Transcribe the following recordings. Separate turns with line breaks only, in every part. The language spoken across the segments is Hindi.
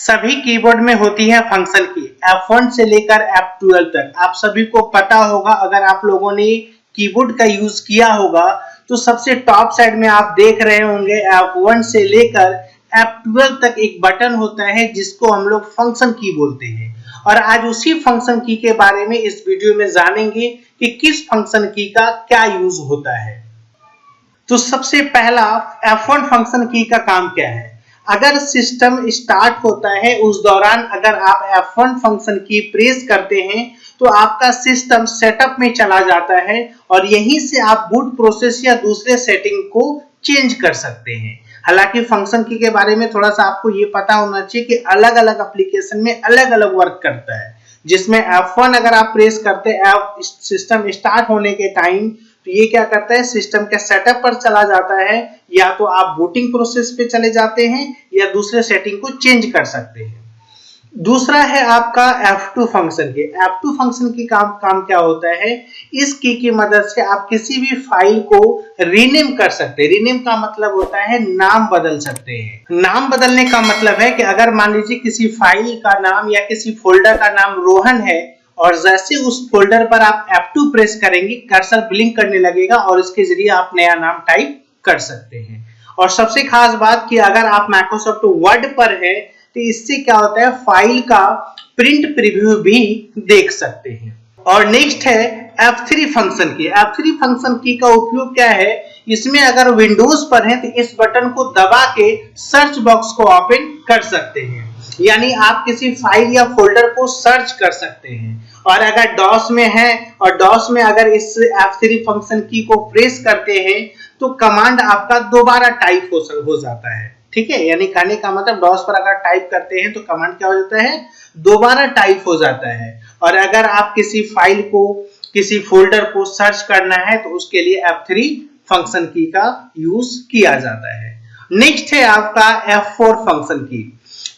सभी कीबोर्ड में होती है फंक्शन की F1 से लेकर F12 तक। आप सभी को पता होगा, अगर आप लोगों ने कीबोर्ड का यूज किया होगा तो सबसे टॉप साइड में आप देख रहे होंगे F1 से लेकर F12 तक एक बटन होता है जिसको हम लोग फंक्शन की बोलते हैं। और आज उसी फंक्शन की के बारे में इस वीडियो में जानेंगे कि किस फंक्शन की का क्या यूज होता है। तो सबसे पहला F1 फंक्शन की का काम क्या है। अगर सिस्टम स्टार्ट होता है उस दौरान अगर आप F1 फंक्शन की प्रेस करते हैं तो आपका सिस्टम सेटअप में चला जाता है और यहीं से आप बूट प्रोसेस या दूसरे सेटिंग को चेंज कर सकते हैं। हालांकि फंक्शन की के बारे में थोड़ा सा आपको ये पता होना चाहिए कि अलग अलग एप्लीकेशन में अलग अलग वर्क करता है, जिसमें F1 अगर आप प्रेस करते हैं सिस्टम स्टार्ट होने के टाइम तो ये क्या करता है, सिस्टम के सेटअप पर चला जाता है, या तो आप बूटिंग प्रोसेस पे चले जाते हैं या दूसरे सेटिंग को चेंज कर सकते हैं। दूसरा है आपका F2 फंक्शन की। F2 फंक्शन की काम क्या होता है, इस की मदद से आप किसी भी फाइल को रीनेम कर सकते हैं। रीनेम का मतलब होता है नाम बदल सकते हैं। नाम बदलने का मतलब है कि अगर मान लीजिए किसी फाइल का नाम या किसी फोल्डर का नाम रोहन है और जैसे उस फोल्डर पर आप F2 प्रेस करेंगे कर्सर ब्लिंक करने लगेगा और इसके जरिए आप नया नाम टाइप कर सकते हैं। और सबसे खास बात कि अगर आप माइक्रोसॉफ्ट वर्ड पर है तो इससे क्या होता है, फाइल का प्रिंट प्रीव्यू भी देख सकते हैं। और नेक्स्ट है F3 फंक्शन की। F3 फंक्शन की का उपयोग क्या है, इसमें अगर विंडोज पर है तो इस बटन को दबा के सर्च बॉक्स को ओपन कर सकते हैं, यानी आप किसी फाइल या फोल्डर को सर्च कर सकते हैं। और अगर डॉस में है और डॉस में अगर इस F3 फंक्शन की को प्रेस करते हैं तो कमांड आपका दोबारा टाइप हो जाता है। ठीक है, यानी कहने का मतलब डॉस पर अगर टाइप करते हैं तो कमांड क्या हो जाता है, दोबारा टाइप हो जाता है। और अगर आप किसी फाइल को किसी फोल्डर को सर्च करना है तो उसके लिए F3 फंक्शन की का यूज किया जाता है। नेक्स्ट है आपका F4 फंक्शन की।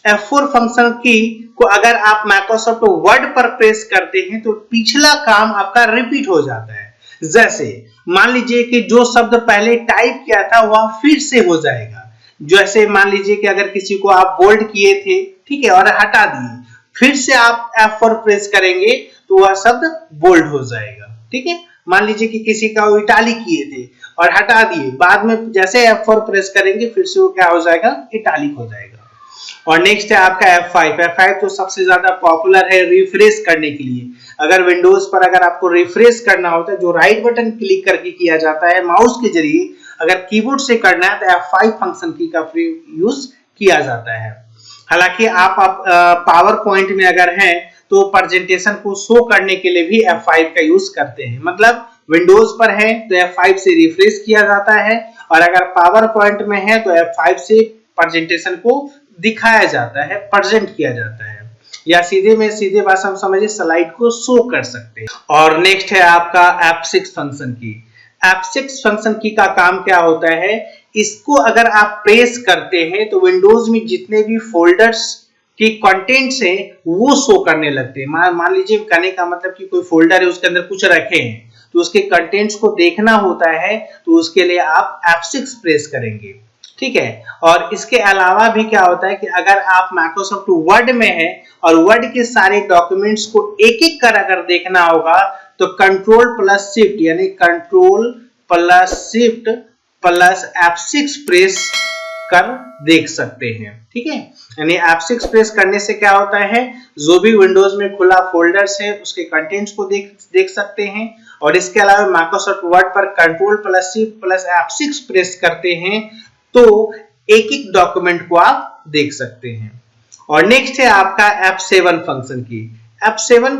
F4 फंक्शन की को अगर आप माइक्रोसॉफ्ट वर्ड पर प्रेस करते हैं तो पिछला काम आपका रिपीट हो जाता है। जैसे मान लीजिए कि जो शब्द पहले टाइप किया था वह फिर से हो जाएगा। जैसे मान लीजिए कि अगर किसी को आप बोल्ड किए थे, ठीक है, और हटा दिए, फिर से आप F4 प्रेस करेंगे तो वह शब्द बोल्ड हो जाएगा। ठीक है, मान लीजिए कि किसी का वो इटालिक किए थे और हटा दिए, बाद में जैसे F4 प्रेस करेंगे फिर से वो क्या हो जाएगा, इटालिक हो जाएगा। और नेक्स्ट है आपका F5। F5 तो सबसे ज्यादा पॉपुलर है रिफ्रेश करने के लिए। अगर विंडोज पर अगर आपको रिफ्रेश करना होता है जो राइट बटन क्लिक करके किया जाता है माउस के जरिए, अगर कीबोर्ड से करना है तो F5 फंक्शन की का यूज किया जाता है। हालांकि आप पावर पॉइंट में अगर हैं तो प्रेजेंटेशन को शो करने के लिए भी F5 का यूज करते हैं। मतलब विंडोज पर है तो F5 से रिफ्रेश किया जाता है और अगर पावर पॉइंट में है तो F5 से प्रेजेंटेशन को दिखाया जाता है, प्रेजेंट किया जाता है, या सीधे भाषा में समझिए स्लाइड को शो कर सकते हैं। और नेक्स्ट है आपका F6 फंक्शन की। F6 फंक्शन की का काम क्या होता है, इसको अगर आप प्रेस करते हैं तो विंडोज में जितने भी फोल्डर्स के कंटेंट्स हैं वो शो करने लगते हैं। मान लीजिए कहने का मतलब कि कोई फोल्डर है उसके अंदर कुछ रखे हैं तो उसके कंटेंट्स को देखना होता है तो उसके लिए आप F6 प्रेस करेंगे। ठीक है, और इसके अलावा भी क्या होता है कि अगर आप माइक्रोसॉफ्ट वर्ड में है और वर्ड के सारे डॉक्यूमेंट्स को एक एक कर अगर देखना होगा तो कंट्रोल प्लस शिफ्ट यानी control plus shift plus F6 press कर देख सकते हैं। ठीक है, यानी F6 प्रेस करने से क्या होता है, जो भी विंडोज में खुला फोल्डर्स है उसके कंटेंट्स को देख सकते हैं। और इसके अलावा माइक्रोसॉफ्ट वर्ड पर control plus shift plus F6 press करते हैं तो एक एक डॉक्यूमेंट को आप देख सकते हैं। और नेक्स्ट है आपका F7 फंक्शन की। F7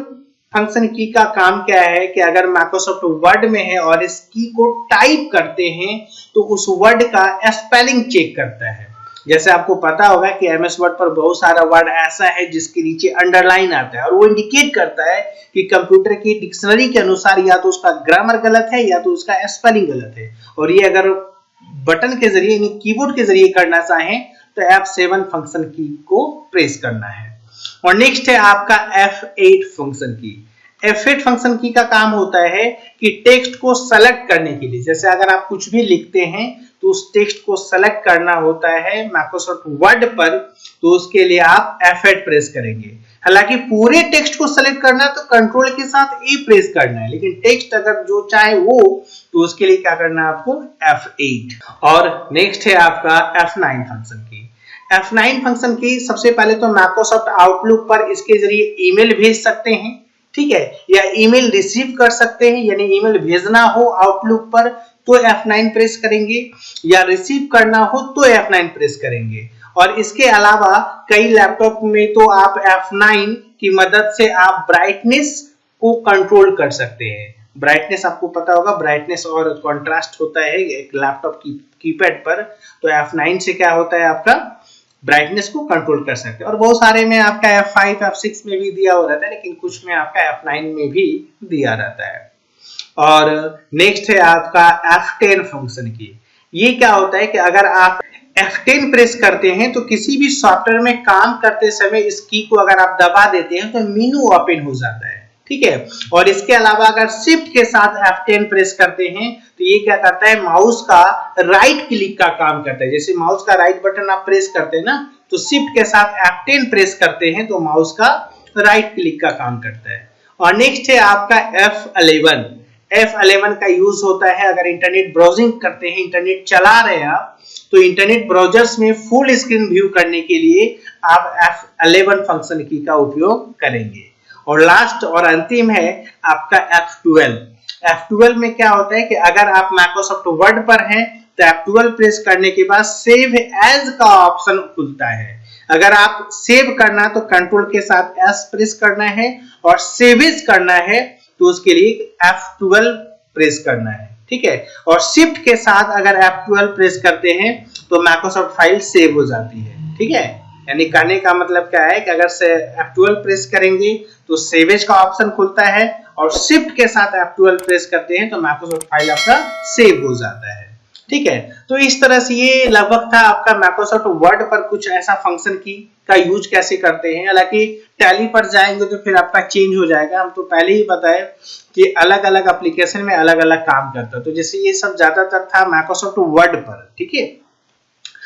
फंक्शन की का काम क्या है कि अगर माइक्रोसॉफ्ट वर्ड में है और इस की को टाइप करते हैं तो उस वर्ड का स्पेलिंग चेक करता है। जैसे आपको पता होगा कि MS वर्ड पर बहुत सारा वर्ड ऐसा है जिसके नीचे अंडरलाइन आता है और वो इंडिकेट करता है कि कंप्यूटर की डिक्शनरी के अनुसार या तो उसका ग्रामर गलत है या तो उसका स्पेलिंग गलत है। और ये अगर बटन के जरिए यानी कीबोर्ड के जरिए करना चाहें तो F7 फंक्शन की को प्रेस करना है। और नेक्स्ट है आपका F8 फंक्शन की। F8 फंक्शन की का काम होता है कि टेक्स्ट को सेलेक्ट करने के लिए, जैसे अगर आप कुछ भी लिखते हैं तो तो उस टेक्स्ट को सेलेक्ट करना होता है माइक्रोसॉफ्ट वर्ड पर, तो उसके लिए आप F8 प्रेस करेंगे। हालांकि पूरे टेक्स्ट को सेलेक्ट करना है तो कंट्रोल के साथ E प्रेस करना है, लेकिन टेक्स्ट अगर जो चाहे वो, तो उसके लिए क्या करना है आपको F8। और नेक्स्ट है आपका F9 फंक्शन की। F9 फंक्शन की सबसे पहले तो माइक्रोसॉफ्ट आउटलुक पर इसके जरिए ईमेल भेज सकते हैं, ठीक है, या ईमेल रिसीव कर सकते हैं, यानी ईमेल भेजना हो आउटलुक पर तो F9 प्रेस करेंगे, या रिसीव करना हो तो F9 प्रेस करेंगे। और इसके अलावा कई लैपटॉप में तो आप F9 की मदद से आप ब्राइटनेस को कंट्रोल कर सकते हैं। ब्राइटनेस आपको पता होगा, ब्राइटनेस और कॉन्ट्रास्ट होता है एक लैपटॉप की कीपैड पर, तो F9 से क्या होता है आपका ब्राइटनेस को कंट्रोल कर सकते हैं। और बहुत सारे में आपका F5 F6 में भी दिया हो रहता है, लेकिन कुछ में आपका F9 में भी दिया रहता है। और नेक्स्ट है आपका F10 फंक्शन की। ये क्या होता है कि अगर आप F10 प्रेस करते हैं तो किसी भी सॉफ्टवेयर में काम करते समय इस की को अगर आप दबा देते हैं तो मेनू ओपन हो जाता है, ठीक है। और इसके अलावा अगर शिफ्ट के साथ F10 प्रेस करते हैं तो ये क्या करता है, माउस का राइट क्लिक का काम करता है। जैसे माउस का राइट बटन आप प्रेस करते हैं ना, तो शिफ्ट के साथ F10 प्रेस करते हैं तो माउस का राइट क्लिक का काम करता है। और नेक्स्ट है आपका F11। F11 का यूज होता है अगर इंटरनेट ब्राउजिंग करते हैं, इंटरनेट चला रहे हैं आप, तो इंटरनेट ब्राउजर्स में फुल स्क्रीन व्यू करने के लिए आप F11 फंक्शन की का उपयोग करेंगे। और लास्ट और अंतिम है आपका F12। F12 में क्या होता है कि अगर आप माइक्रोसॉफ्ट वर्ड पर हैं तो F12 प्रेस करने के बाद सेव एज का ऑप्शन खुलता है। अगर आप सेव करना तो कंट्रोल के साथ S प्रेस करना है, और सेविज करना है तो उसके लिए F12 प्रेस करना है, ठीक है। और शिफ्ट के साथ अगर F12 प्रेस करते हैं तो माइक्रोसॉफ्ट फाइल सेव हो जाती है, ठीक है। यानी कहने का मतलब क्या है कि अगर से F12 प्रेस करेंगे तो सेवेज का ऑप्शन खुलता है, और शिफ्ट के साथ F12 प्रेस करते हैं तो माइक्रोसॉफ्ट फाइल आपका सेव हो जाता है, ठीक है। तो इस तरह से ये लगभग था आपका माइक्रोसॉफ्ट वर्ड पर कुछ ऐसा फंक्शन की का यूज कैसे करते हैं। हालांकि टैली पर जाएंगे तो फिर आपका चेंज हो जाएगा। हम तो पहले ही बताए कि अलग अलग एप्लीकेशन में अलग अलग काम करता है। तो जैसे ये सब ज्यादातर था माइक्रोसॉफ्ट वर्ड पर, ठीक है।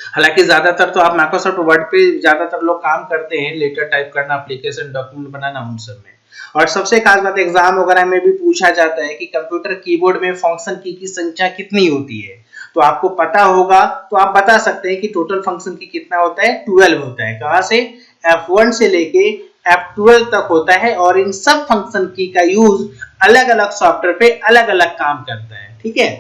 हालांकि ज्यादातर तो आप माइक्रोसॉफ्ट वर्ड पे ज्यादातर लोग काम करते हैं, लेटर टाइप करना, एप्लीकेशन डॉक्यूमेंट बनाना, उन सब में। और सबसे खास बात एग्जाम वगैरह में भी पूछा जाता है कि कंप्यूटर कीबोर्ड में फंक्शन की संख्या कितनी होती है, तो आपको पता होगा तो आप बता सकते हैं कि टोटल फंक्शन की कितना होता है, 12 होता है। कहां से, F1 से लेके F12 तक होता है। और इन सब फंक्शन की का यूज अलग अलग सॉफ्टवेयर पे अलग अलग काम करता है, ठीक है।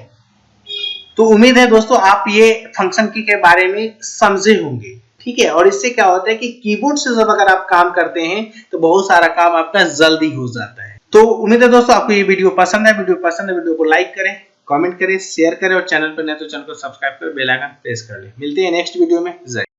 तो उम्मीद है दोस्तों आप ये फंक्शन की के बारे में समझे होंगे, ठीक है। और इससे क्या होता है कि कीबोर्ड से जब अगर आप काम करते हैं तो बहुत सारा काम आपका जल्दी हो जाता है। तो उम्मीद है दोस्तों आपको ये वीडियो पसंद है। वीडियो को लाइक करें, कमेंट करें, शेयर करें, और चैनल पर नए तो चैनल को सब्सक्राइब कर बेल आइकन प्रेस कर लें। मिलते हैं नेक्स्ट वीडियो में। जय।